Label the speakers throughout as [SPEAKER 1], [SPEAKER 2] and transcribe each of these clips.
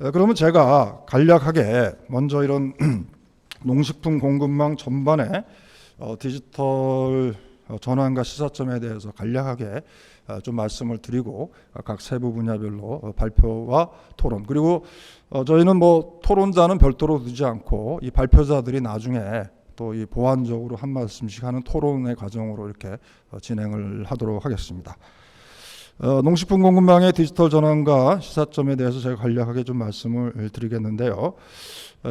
[SPEAKER 1] 그러면 제가 간략하게 먼저 이런 농식품 공급망 전반의 디지털 전환과 시사점에 대해서 간략하게 좀 말씀을 드리고 각 세부 분야별로 발표와 토론, 그리고 저희는 뭐 토론자는 별도로 두지 않고 이 발표자들이 나중에 또 이 보완적으로 한 말씀씩 하는 토론의 과정으로 이렇게 진행을 하도록 하겠습니다. 농식품 공급망의 디지털 전환과 시사점에 대해서 제가 간략하게 좀 말씀을 드리겠는데요.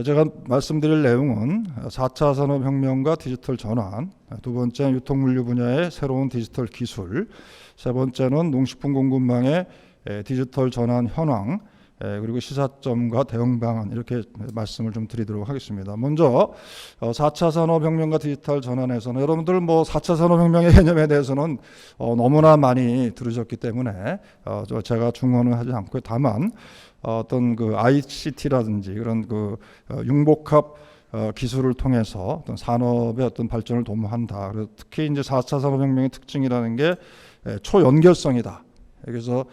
[SPEAKER 1] 제가 말씀드릴 내용은 4차 산업혁명과 디지털 전환, 두 번째는 유통물류 분야의 새로운 디지털 기술, 세 번째는 농식품 공급망의 디지털 전환 현황, 그리고 시사점과 대응 방안, 이렇게 말씀을 좀 드리도록 하겠습니다. 먼저 4차 산업혁명과 디지털 전환에서는 여러분들 뭐 4차 산업혁명의 개념에 대해서는 너무나 많이 들으셨기 때문에 제가 중언을 하지 않고, 다만 어떤 그 ICT라든지 그런 그 융복합 기술을 통해서 어떤 산업의 어떤 발전을 도모한다. 그래서 특히 이제 4차 산업혁명의 특징이라는 게 초연결성이다. 그래서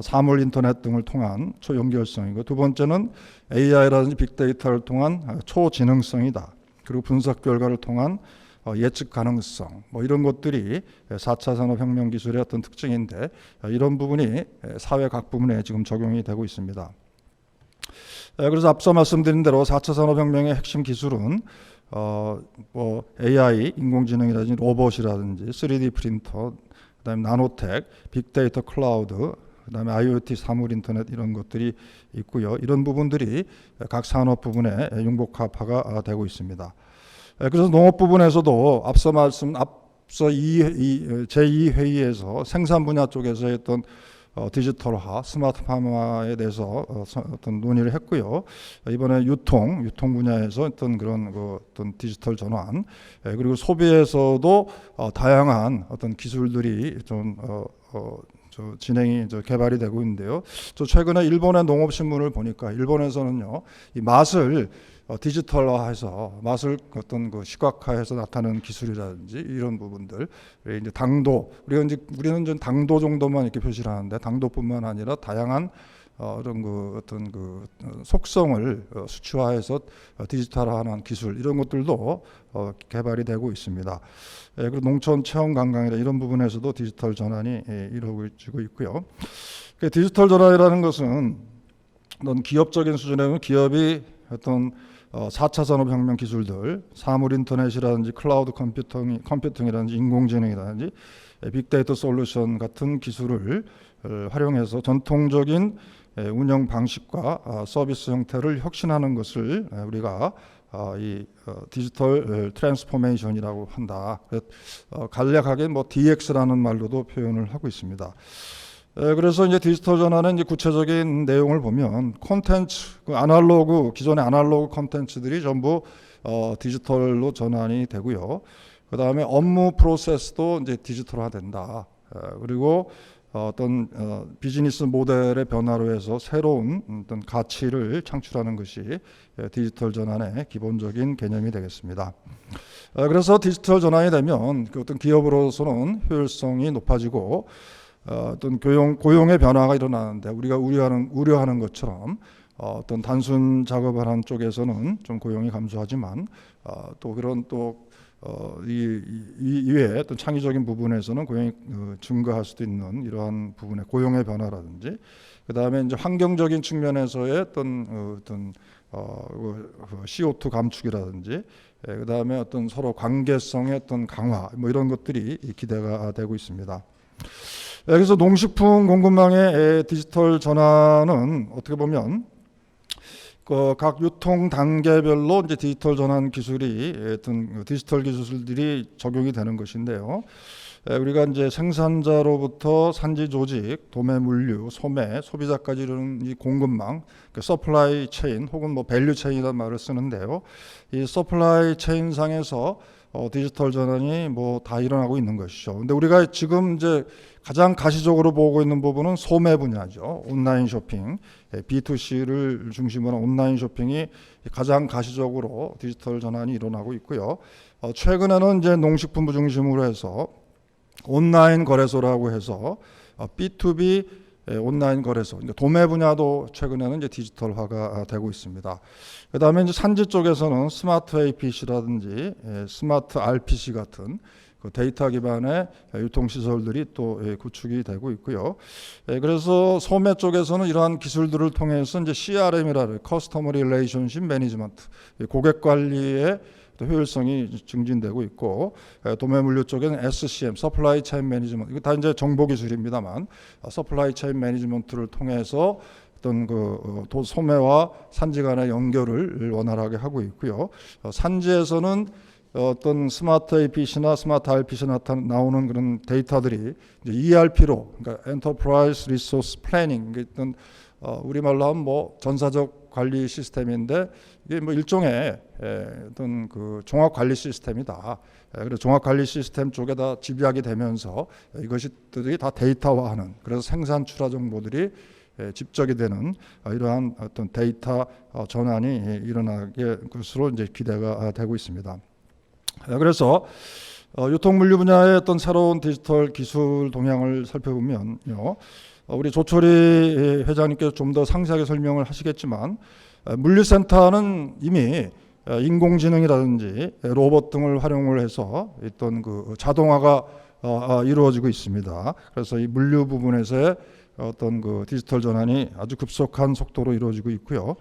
[SPEAKER 1] 사물 인터넷 등을 통한 초연결성이고, 두 번째는 AI라든지 빅데이터를 통한 초지능성이다. 그리고 분석 결과를 통한 예측 가능성, 뭐 이런 것들이 4차 산업혁명 기술의 어떤 특징인데, 이런 부분이 사회 각 부분에 지금 적용이 되고 있습니다. 그래서 앞서 말씀드린 대로 4차 산업혁명의 핵심 기술은 뭐 AI, 인공지능이라든지 로봇이라든지 3D 프린터, 그다음에 나노텍, 빅데이터 클라우드, 그다음에 IoT 사물 인터넷, 이런 것들이 있고요. 이런 부분들이 각 산업 부분에 융복합화가 되고 있습니다. 그래서 농업 부분에서도 앞서 제2회의에서 생산 분야 쪽에서 했던 디지털화, 스마트 파마에 대해서 어떤 논의를 했고요. 이번에 유통 분야에서 어떤 그런 어떤 디지털 전환, 그리고 소비에서도 다양한 어떤 기술들이 좀 개발이 되고 있는데요. 저 최근에 일본의 농업신문을 보니까 일본에서는요, 이 맛을 디지털화해서 맛을 어떤 그 시각화해서 나타내는 기술이라든지 이런 부분들, 이제 당도, 우리는 좀 당도 정도만 이렇게 표시를 하는데, 당도뿐만 아니라 다양한 이런 그 어떤 그 속성을 수치화해서 디지털화하는 기술, 이런 것들도 개발이 되고 있습니다. 그리고 농촌 체험 관광이나 이런 부분에서도 디지털 전환이 이루어지고 있고요. 디지털 전환이라는 것은 어떤 기업적인 수준에는 기업이 어떤 4차 산업혁명 기술들, 사물 인터넷이라든지 클라우드 컴퓨팅이라든지 인공지능이라든지 빅데이터 솔루션 같은 기술을 활용해서 전통적인 운영 방식과 서비스 형태를 혁신하는 것을 우리가 이 디지털 트랜스포메이션이라고 한다. 간략하게 뭐 DX라는 말로도 표현을 하고 있습니다. 그래서 이제 디지털 전환의 이제 구체적인 내용을 보면, 콘텐츠, 기존의 아날로그 콘텐츠들이 전부 디지털로 전환이 되고요. 그 다음에 업무 프로세스도 이제 디지털화된다. 그리고 어떤 비즈니스 모델의 변화로 해서 새로운 어떤 가치를 창출하는 것이 디지털 전환의 기본적인 개념이 되겠습니다. 그래서 디지털 전환이 되면 어떤 기업으로서는 효율성이 높아지고 어떤 고용의 변화가 일어나는데, 우리가 우려하는 것처럼 어떤 단순 작업을 하는 쪽에서는 좀 고용이 감소하지만 또 그런 이외에 어떤 창의적인 부분에서는 고용이 증가할 수도 있는 이러한 부분의 고용의 변화라든지, 그 다음에 이제 환경적인 측면에서의 어떤 CO2 감축이라든지, 그 다음에 어떤 서로 관계성의 어떤 강화, 뭐 이런 것들이 기대가 되고 있습니다. 그래서 농식품 공급망의 디지털 전환은 어떻게 보면 각 유통 단계별로 이제 디지털 전환 기술이 어떤 디지털 기술들이 적용이 되는 것인데요. 우리가 이제 생산자로부터 산지 조직, 도매 물류, 소매, 소비자까지 이르는 이 공급망, 서플라이 체인 혹은 뭐 밸류 체인이라는 말을 쓰는데요. 이 서플라이 체인 상에서 디지털 전환이 뭐 다 일어나고 있는 것이죠. 근데 우리가 지금 이제 가장 가시적으로 보고 있는 부분은 소매 분야죠. 온라인 쇼핑, B2C를 중심으로 한 온라인 쇼핑이 가장 가시적으로 디지털 전환이 일어나고 있고요. 최근에는 이제 농식품부 중심으로 해서 온라인 거래소라고 해서 B2B 온라인 거래소, 그러니까 도매 분야도 최근에는 이제 디지털화가 되고 있습니다. 그다음에 이제 산지 쪽에서는 스마트 APC라든지 스마트 RPC 같은 그 데이터 기반의 유통 시설들이 또 구축이 되고 있고요. 그래서 소매 쪽에서는 이러한 기술들을 통해서 이제 CRM이라는 커스터머 릴레이션십 매니지먼트, 고객 관리의 또 효율성이 증진되고 있고, 도매 물류 쪽에는 SCM, 서플라이 체인 매니지먼트, 이거 다 이제 정보 기술입니다만, 서플라이 체인 매니지먼트를 통해서 어떤 그 소매와 산지 간의 연결을 원활하게 하고 있고요. 산지에서는 어떤 스마트 APC나 스마트 RPC 나오는 그런 데이터들이 이제 ERP로, 그러니까 엔터프라이즈 리소스 플래닝, 어떤 우리말로 하면 뭐 전사적 관리 시스템인데 이게 뭐 일종의 어떤 그 종합 관리 시스템이다. 그래서 종합 관리 시스템 쪽에다 집약이 되면서 이것들이 다 데이터화하는, 그래서 생산 출하 정보들이 집적이 되는 이러한 어떤 데이터 전환이 일어나게 것으로 이제 기대가 되고 있습니다. 그래서 유통물류 분야의 어떤 새로운 디지털 기술 동향을 살펴보면요, 우리 조철희 회장님께서 좀 더 상세하게 설명을 하시겠지만, 물류센터는 이미 인공지능이라든지 로봇 등을 활용을 해서 어떤 그 자동화가 이루어지고 있습니다. 그래서 이 물류 부분에서의 어떤 그 디지털 전환이 아주 급속한 속도로 이루어지고 있고요.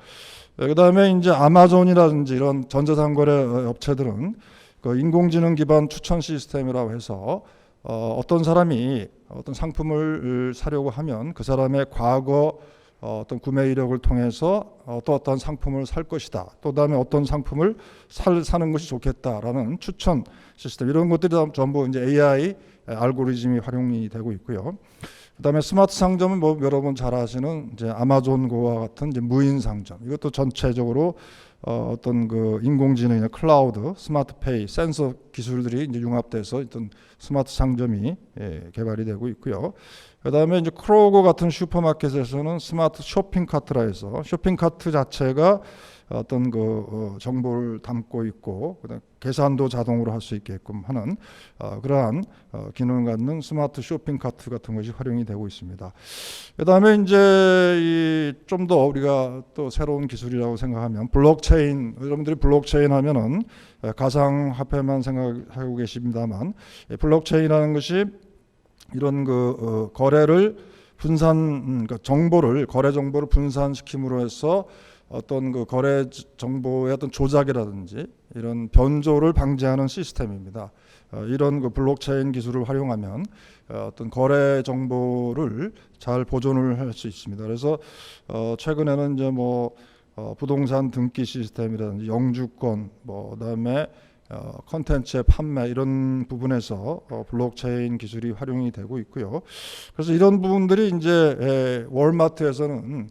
[SPEAKER 1] 그다음에 이제 아마존이라든지 이런 전자상거래 업체들은 그 인공지능 기반 추천 시스템이라고 해서 어떤 사람이 어떤 상품을 사려고 하면 그 사람의 과거 어떤 구매 이력을 통해서 어떤 상품을 살 것이다, 또 다음에 어떤 상품을 사는 것이 좋겠다라는 추천 시스템, 이런 것들이 전부 이제 AI 알고리즘이 활용이 되고 있고요. 그다음에 스마트 상점은 뭐 여러분 잘 아시는 이제 아마존고와 같은 이제 무인 상점, 이것도 전체적으로 어떤 그 인공지능이나 클라우드, 스마트페이, 센서 기술들이 이제 융합돼서 어떤 스마트 상점이 개발이 되고 있고요. 그다음에 이제 크로고 같은 슈퍼마켓에서는 스마트 쇼핑카트라 해서 쇼핑카트 자체가 어떤 그 정보를 담고 있고, 그다음 계산도 자동으로 할 수 있게끔 하는 그러한 기능을 갖는 스마트 쇼핑카트 같은 것이 활용이 되고 있습니다. 그다음에 이제 좀 더 우리가 또 새로운 기술이라고 생각하면 블록체인, 여러분들이 블록체인 하면은 가상화폐만 생각하고 계십니다만, 블록체인이라는 것이 이런 그 거래를 그러니까 거래 정보를 분산시킴으로 해서 어떤 그 거래 정보의 어떤 조작이라든지 이런 변조를 방지하는 시스템입니다. 이런 그 블록체인 기술을 활용하면 어떤 거래 정보를 잘 보존을 할 수 있습니다. 그래서 최근에는 이제 뭐 부동산 등기 시스템이라든지 영주권, 뭐 그다음에 컨텐츠의 판매, 이런 부분에서 블록체인 기술이 활용이 되고 있고요. 그래서 이런 부분들이 이제 월마트에서는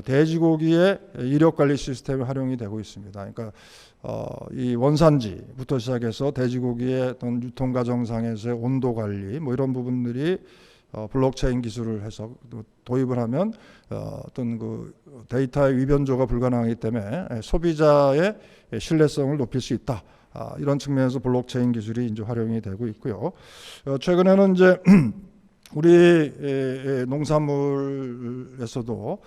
[SPEAKER 1] 돼지고기의 이력 관리 시스템이 활용이 되고 있습니다. 그러니까 이 원산지부터 시작해서 돼지고기의 어떤 유통 과정상에서의 온도 관리, 뭐 이런 부분들이 블록체인 기술을 해서 도입을 하면 어떤 그 데이터의 위변조가 불가능하기 때문에 소비자의 신뢰성을 높일 수 있다. 이런 측면에서 블록체인 기술이 이제 활용이 되고 있고요. 최근에는 이제 우리 농산물에서도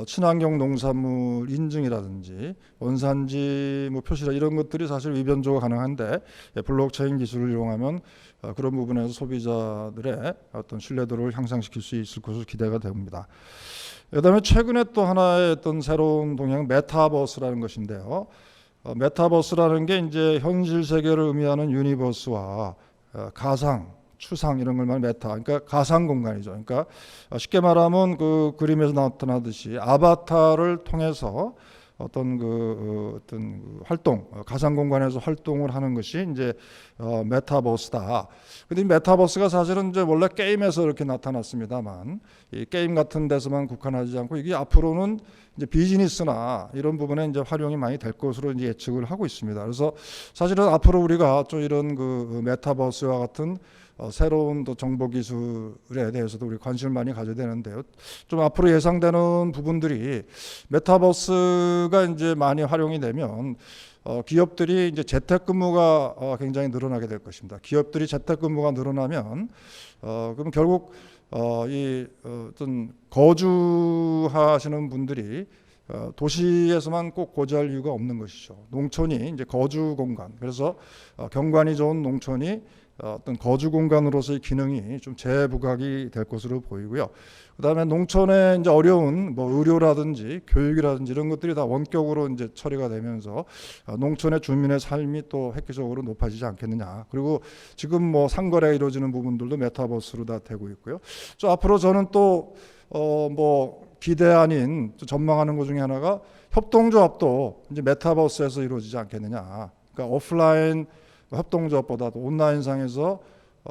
[SPEAKER 1] 친환경 농산물 인증이라든지 원산지 뭐 표시라, 이런 것들이 사실 위변조가 가능한데 블록체인 기술을 이용하면 그런 부분에서 소비자들의 어떤 신뢰도를 향상시킬 수 있을 것으로 기대가 됩니다. 그다음에 최근에 또 하나의 어떤 새로운 동향은 메타버스라는 것인데요. 메타버스라는 게 이제 현실 세계를 의미하는 유니버스와 가상, 추상, 이런 걸 말하면 메타, 그러니까 가상 공간이죠. 그러니까 쉽게 말하면 그 그림에서 나타나듯이 아바타를 통해서 어떤 어떤 활동, 가상 공간에서 활동을 하는 것이 이제 메타버스다. 근데 이 메타버스가 사실은 이제 원래 게임에서 이렇게 나타났습니다만, 이 게임 같은 데서만 국한하지 않고 이게 앞으로는 이제 비즈니스나 이런 부분에 이제 활용이 많이 될 것으로 이제 예측을 하고 있습니다. 그래서 사실은 앞으로 우리가 좀 이런 그 메타버스와 같은 새로운 또 정보 기술에 대해서도 우리 관심을 많이 가져야 되는데요. 좀 앞으로 예상되는 부분들이, 메타버스가 이제 많이 활용이 되면 기업들이 이제 재택근무가 굉장히 늘어나게 될 것입니다. 기업들이 재택근무가 늘어나면 그럼 결국 어떤 거주하시는 분들이 도시에서만 꼭 거주할 이유가 없는 것이죠. 농촌이 이제 거주 공간, 그래서 경관이 좋은 농촌이 어떤 거주 공간으로서의 기능이 좀 재부각이 될 것으로 보이고요. 그다음에 농촌에 이제 어려운 뭐 의료라든지 교육이라든지 이런 것들이 다 원격으로 이제 처리가 되면서 농촌의 주민의 삶이 또 획기적으로 높아지지 않겠느냐. 그리고 지금 뭐 상거래가 이루어지는 부분들도 메타버스로 다 되고 있고요. 저 앞으로 저는 또 뭐 기대 아닌 전망하는 것 중에 하나가 협동조합도 이제 메타버스에서 이루어지지 않겠느냐. 그러니까 오프라인 협동조합보다도 온라인상에서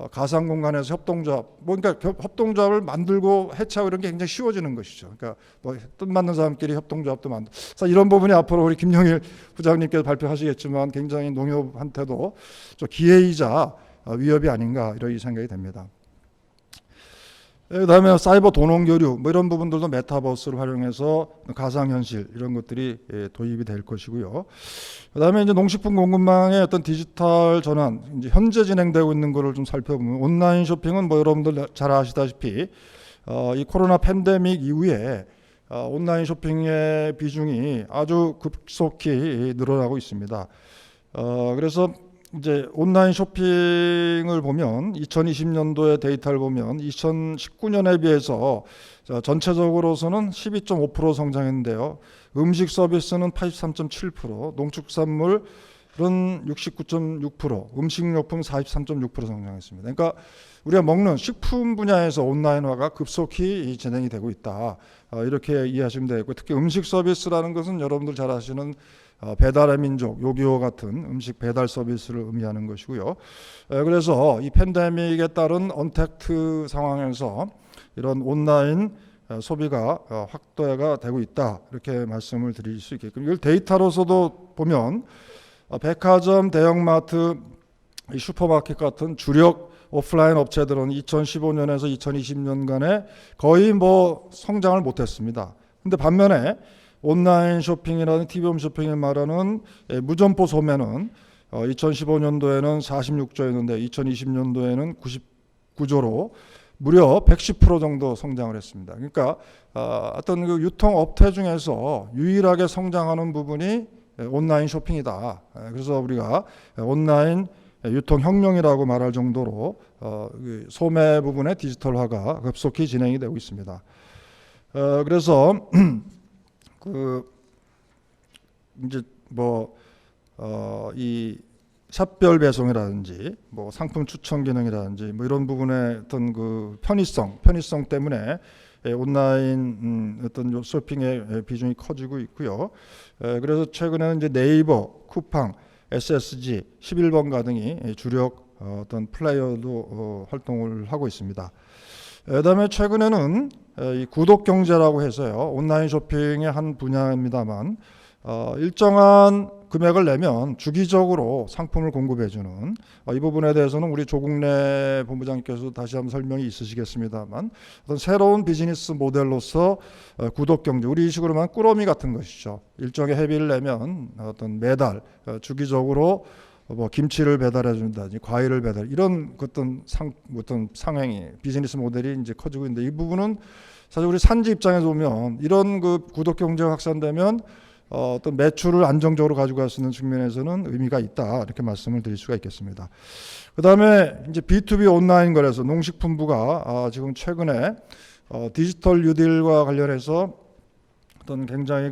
[SPEAKER 1] 가상 공간에서 협동조합, 뭐 그러니까 협동조합을 만들고 해체하고 이런 게 굉장히 쉬워지는 것이죠. 그러니까 뭐 뜻 맞는 사람끼리 협동조합도 만들. 그래서 이런 부분이 앞으로 우리 김영일 부장님께서 발표하시겠지만 굉장히 농협한테도 좀 기회이자 위협이 아닌가 이런 생각이 됩니다. 그다음에 사이버 도농 교류 뭐 이런 부분들도 메타버스를 활용해서 가상현실 이런 것들이 도입이 될 것이고요. 그다음에 이제 농식품 공급망의 어떤 디지털 전환 이제 현재 진행되고 있는 거를 좀 살펴보면 온라인 쇼핑은 뭐 여러분들 잘 아시다시피 이 코로나 팬데믹 이후에 온라인 쇼핑의 비중이 아주 급속히 늘어나고 있습니다. 그래서 이제 온라인 쇼핑을 보면 2020년도의 데이터를 보면 2019년에 비해서 전체적으로서는 12.5% 성장했는데요. 음식 서비스는 83.7%, 농축산물은 69.6%, 음식료품 43.6% 성장했습니다. 그러니까 우리가 먹는 식품 분야에서 온라인화가 급속히 진행이 되고 있다. 이렇게 이해하시면 되겠고, 특히 음식 서비스라는 것은 여러분들 잘 아시는 배달의 민족, 요기요 같은 음식 배달 서비스를 의미하는 것이고요. 그래서 이 팬데믹에 따른 언택트 상황에서 이런 온라인 소비가 확대가 되고 있다. 이렇게 말씀을 드릴 수 있겠고, 이걸 데이터로서도 보면 백화점, 대형마트, 슈퍼마켓 같은 주력 오프라인 업체들은 2015년에서 2020년간에 거의 뭐 성장을 못했습니다. 근데 반면에 온라인 쇼핑이라는 TV홈 쇼핑을 말하는 무점포 소매는 2015년도에는 46조였는데 2020년도에는 99조로 무려 110% 정도 성장을 했습니다. 그러니까 어떤 그 유통업체 중에서 유일하게 성장하는 부분이 온라인 쇼핑이다. 그래서 우리가 온라인 유통혁명이라고 말할 정도로 소매 부분의 디지털화가 급속히 진행이 되고 있습니다. 그래서 이제 이 샵별 배송이라든지 뭐 상품 추천 기능이라든지 뭐 이런 부분의 어떤 그 편의성 때문에 온라인 어떤 쇼핑의 비중이 커지고 있고요. 그래서 최근에는 이제 네이버, 쿠팡, SSG, 11번가 등이 주력 어떤 플레이어도 활동을 하고 있습니다. 그다음에 최근에는 이 구독 경제라고 해서요, 온라인 쇼핑의 한 분야입니다만 일정한 금액을 내면 주기적으로 상품을 공급해주는 이 부분에 대해서는 우리 조국래 본부장님께서 다시 한번 설명이 있으시겠습니다만 어떤 새로운 비즈니스 모델로서 구독 경제, 우리 식으로 말하면 꾸러미 같은 것이죠. 일정의 회비를 내면 어떤 매달 주기적으로 뭐 김치를 배달해 준다든지 과일을 배달, 이런 어떤 상행이 비즈니스 모델이 이제 커지고 있는데, 이 부분은 사실 우리 산지 입장에서 보면 이런 그 구독 경제가 확산되면 어떤 매출을 안정적으로 가져갈 수 있는 측면에서는 의미가 있다, 이렇게 말씀을 드릴 수가 있겠습니다. 그다음에 이제 B2B 온라인 거래소, 농식품부가 지금 최근에 디지털 뉴딜과 관련해서 어떤 굉장히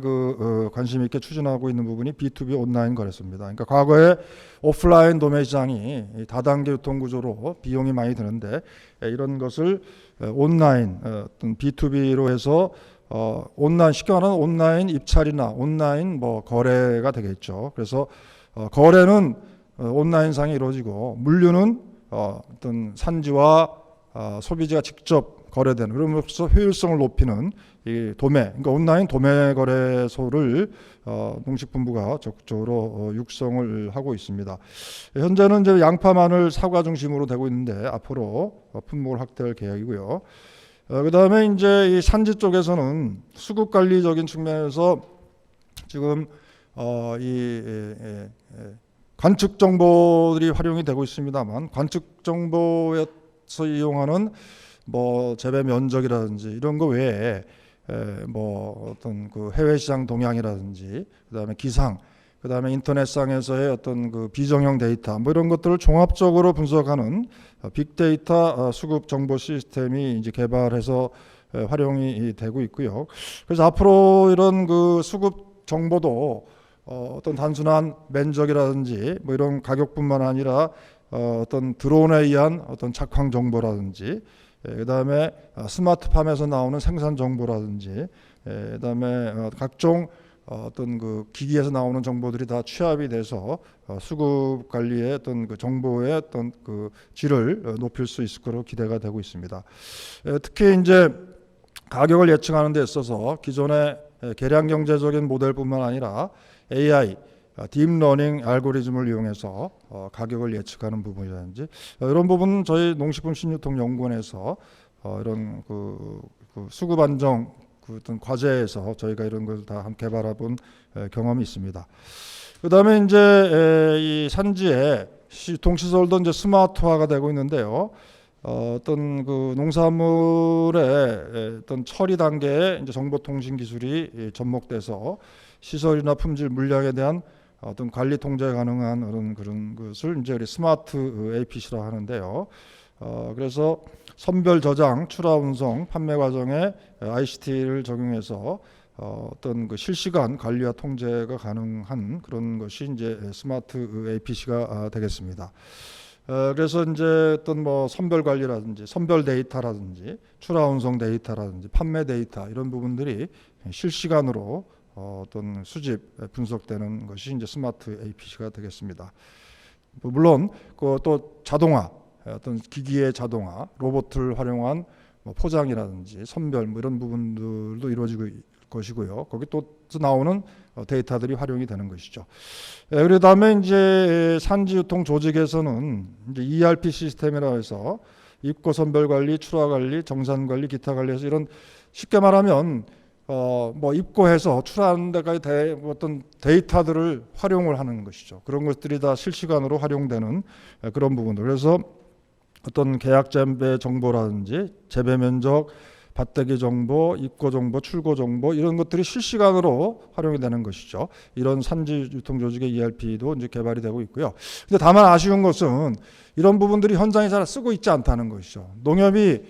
[SPEAKER 1] 관심 있게 추진하고 있는 부분이 B2B 온라인 거래소입니다. 그러니까 과거에 오프라인 도매 시장이 다단계 유통 구조로 비용이 많이 드는데 이런 것을 온라인 어떤 B2B로 해서 온라인, 쉽게 말하면 온라인 입찰이나 온라인 뭐 거래가 되겠죠. 그래서 거래는 온라인상에 이루어지고 물류는 어떤 산지와 소비자가 직접 거래되는, 그러면서 효율성을 높이는 이 도매, 그러니까 온라인 도매 거래소를 농식품부가 적극적으로 육성을 하고 있습니다. 현재는 이제 양파, 마늘, 사과 중심으로 되고 있는데 앞으로 품목을 확대할 계획이고요. 그다음에 이제 이 산지 쪽에서는 수급 관리적인 측면에서 지금 관측 정보들이 활용이 되고 있습니다만, 관측 정보에서 이용하는 뭐 재배 면적이라든지 이런 거 외에 뭐 어떤 그 해외 시장 동향이라든지 그다음에 기상, 그다음에 인터넷상에서의 어떤 그 비정형 데이터 뭐 이런 것들을 종합적으로 분석하는 빅데이터 수급 정보 시스템이 이제 개발해서 활용이 되고 있고요. 그래서 앞으로 이런 그 수급 정보도 어떤 단순한 면적이라든지 뭐 이런 가격뿐만 아니라 어떤 드론에 의한 어떤 착황 정보라든지 그다음에 스마트팜에서 나오는 생산 정보라든지 그다음에 각종 어떤 그 기기에서 나오는 정보들이 다 취합이 돼서 수급 관리의 어떤 그 정보의 어떤 그 질을 높일 수 있을 거로 기대가 되고 있습니다. 특히 이제 가격을 예측하는 데 있어서 기존의 계량 경제적인 모델뿐만 아니라 AI, 딥러닝 알고리즘을 이용해서 가격을 예측하는 부분이라든지 이런 부분은 저희 농식품신유통연구원에서 이런 그 수급 안정 그 어떤 과제에서 저희가 이런 걸 다 함께 개발해본 경험이 있습니다. 그다음에 이제 이 산지에 유통시설도 이제 스마트화가 되고 있는데요. 어떤 그 농산물의 어떤 처리 단계에 이제 정보통신 기술이 접목돼서 시설이나 품질, 물량에 대한 어떤 관리 통제 가능한 그런 것을 이제 우리 스마트 APC라 하는데요. 그래서 선별 저장, 출하 운송, 판매 과정에 ICT를 적용해서 어떤 그 실시간 관리와 통제가 가능한 그런 것이 이제 스마트 APC가 되겠습니다. 그래서 이제 어떤 뭐 선별 관리라든지 선별 데이터라든지 출하 운송 데이터라든지 판매 데이터 이런 부분들이 실시간으로 어떤 수집 분석되는 것이 이제 스마트 APC가 되겠습니다. 물론 그 또 자동화, 어떤 기기의 자동화, 로봇을 활용한 뭐 포장이라든지 선별 뭐 이런 부분들도 이루어지고 것이고요. 거기 또 나오는 데이터들이 활용이 되는 것이죠. 그다음에 이제 산지 유통 조직에서는 이제 ERP 시스템이라 해서 입고 선별 관리, 출하 관리, 정산 관리, 기타 관리해서 이런 쉽게 말하면 뭐 입고해서 출하하는 데까지 어떤 데이터들을 활용을 하는 것이죠. 그런 것들이 다 실시간으로 활용되는 그런 부분들. 그래서 어떤 계약 재배 정보라든지 재배 면적, 밭대기 정보, 입고 정보, 출고 정보 이런 것들이 실시간으로 활용이 되는 것이죠. 이런 산지 유통 조직의 ERP도 이제 개발이 되고 있고요. 근데 다만 아쉬운 것은 이런 부분들이 현장에 잘 쓰고 있지 않다는 것이죠. 농협이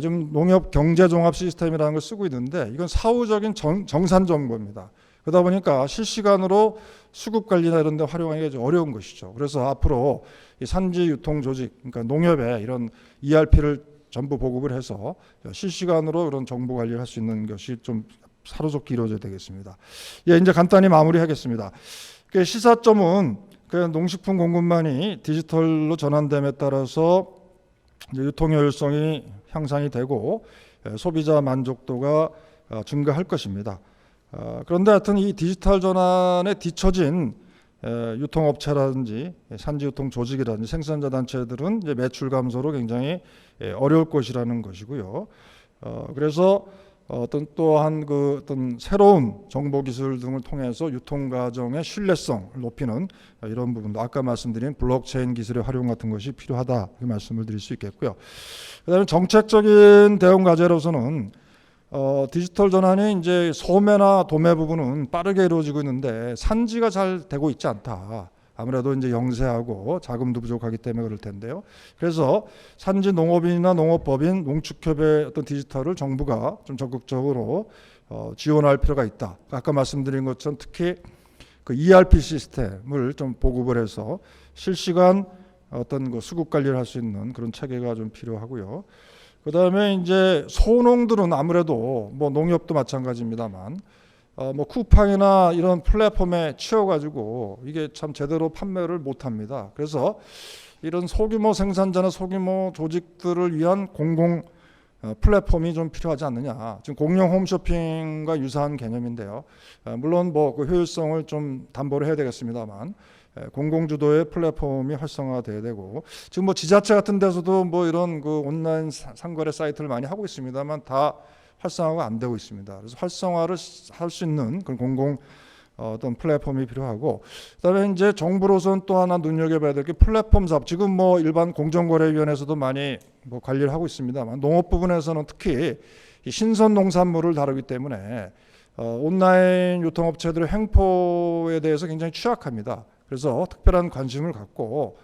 [SPEAKER 1] 좀 농협 경제 종합 시스템이라는 걸 쓰고 있는데 이건 사후적인 정산 정보입니다. 그러다 보니까 실시간으로 수급 관리나 이런 데 활용하기가 좀 어려운 것이죠. 그래서 앞으로 이 산지 유통 조직, 그러니까 농협에 이런 ERP를 전부 보급을 해서 실시간으로 이런 정보 관리를 할 수 있는 것이 좀 사로잡기 이루어져야 되겠습니다. 예, 이제 간단히 마무리하겠습니다. 그 시사점은 그 농식품 공급망이 디지털로 전환됨에 따라서 이제 유통 효율성이 향상이 되고 소비자 만족도가 증가할 것입니다. 그런데 하여튼 이 디지털 전환에 뒤처진 유통업체라든지 산지유통 조직이라든지 생산자 단체들은 이제 매출 감소로 굉장히 어려울 것이라는 것이고요. 그래서 어떤 또한 그 어떤 새로운 정보 기술 등을 통해서 유통 과정의 신뢰성을 높이는 이런 부분도 아까 말씀드린 블록체인 기술의 활용 같은 것이 필요하다 이렇게 말씀을 드릴 수 있겠고요. 그다음에 정책적인 대응 과제로서는 디지털 전환이 이제 소매나 도매 부분은 빠르게 이루어지고 있는데 산지가 잘 되고 있지 않다. 아무래도 이제 영세하고 자금도 부족하기 때문에 그럴 텐데요. 그래서 산지 농업인이나 농업법인, 농축협의 어떤 디지털을 정부가 좀 적극적으로 지원할 필요가 있다. 아까 말씀드린 것처럼 특히 그 ERP 시스템을 좀 보급을 해서 실시간 어떤 그 수급 관리를 할 수 있는 그런 체계가 좀 필요하고요. 그다음에 이제 소농들은 아무래도 뭐 농협도 마찬가지입니다만 뭐 쿠팡이나 이런 플랫폼에 치여가지고 이게 참 제대로 판매를 못합니다. 그래서 이런 소규모 생산자나 소규모 조직들을 위한 공공 플랫폼이 좀 필요하지 않느냐. 지금 공영 홈쇼핑과 유사한 개념인데요. 물론 뭐 그 효율성을 좀 담보를 해야 되겠습니다만 공공주도의 플랫폼이 활성화돼야 되고 지금 뭐 지자체 같은 데서도 뭐 이런 그 온라인 상거래 사이트를 많이 하고 있습니다만 다 활성화가 안 되고 있습니다. 그래서 활성화를 할 수 있는 그런 공공 어떤 플랫폼이 필요하고, 그다음에 이제 정부로서는 또 하나 눈여겨봐야 될 게 플랫폼 사업. 지금 뭐 일반 공정거래위원회에서도 많이 뭐 관리를 하고 있습니다만, 농업 부분에서는 특히 이 신선 농산물을 다루기 때문에 온라인 유통업체들의 횡포에 대해서 굉장히 취약합니다. 그래서 특별한 관심을 갖고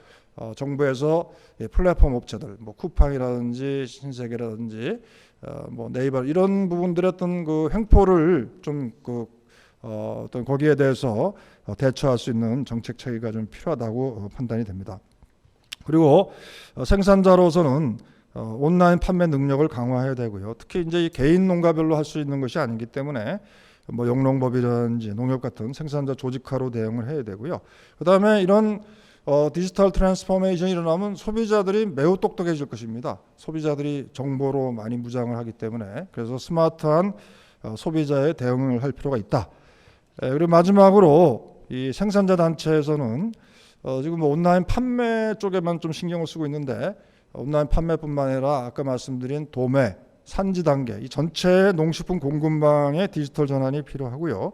[SPEAKER 1] 정부에서 플랫폼 업체들, 뭐 쿠팡이라든지 신세계라든지 뭐 네이버 이런 부분들의 어떤 그 횡포를 좀 어떤 거기에 대해서 대처할 수 있는 정책 체계가 좀 필요하다고 판단이 됩니다. 그리고 생산자로서는 온라인 판매 능력을 강화해야 되고요. 특히 이제 개인 농가별로 할 수 있는 것이 아니기 때문에 뭐 영농법이라든지 농협 같은 생산자 조직화로 대응을 해야 되고요. 그다음에 이런 디지털 트랜스포메이션이 일어나면 소비자들이 매우 똑똑해질 것입니다. 소비자들이 정보로 많이 무장을 하기 때문에, 그래서 스마트한 소비자의 대응을 할 필요가 있다. 그리고 마지막으로 이 생산자 단체에서는 지금 뭐 온라인 판매 쪽에만 좀 신경을 쓰고 있는데, 온라인 판매뿐만 아니라 아까 말씀드린 도매, 산지 단계, 이 전체 농식품 공급망의 디지털 전환이 필요하고요.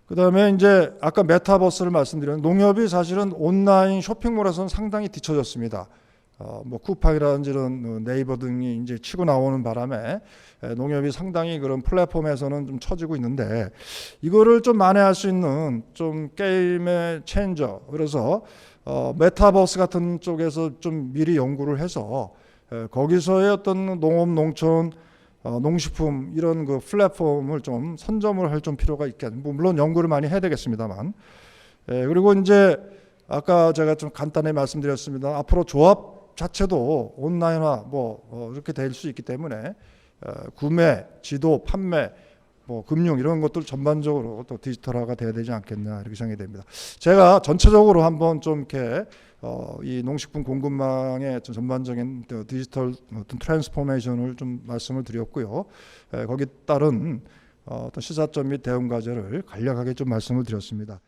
[SPEAKER 1] 그다음에 이제 아까 메타버스를 말씀드렸는데, 농협이 사실은 온라인 쇼핑몰에서는 상당히 뒤처졌습니다. 뭐 쿠팡이라든지 이런 네이버 등이 이제 치고 나오는 바람에 농협이 상당히 그런 플랫폼에서는 좀 처지고 있는데, 이거를 좀 만회할 수 있는 좀 게임의 체인저, 그래서 메타버스 같은 쪽에서 좀 미리 연구를 해서 거기서의 어떤 농업, 농촌, 농식품 이런 그 플랫폼을 좀 선점을 할 좀 필요가 있겠. 물론 연구를 많이 해야 되겠습니다만. 그리고 이제 아까 제가 좀 간단히 말씀드렸습니다. 앞으로 조합 자체도 온라인화 뭐 이렇게 될 수 있기 때문에 구매, 지도, 판매, 뭐 금융 이런 것들 전반적으로 또 디지털화가 돼야 되지 않겠나 이렇게 생각이 됩니다. 제가 전체적으로 한번 좀 이렇게 이 농식품 공급망의 전반적인 디지털 어떤 트랜스포메이션을 좀 말씀을 드렸고요. 거기에 따른 어떤 시사점 및 대응 과제를 간략하게 좀 말씀을 드렸습니다.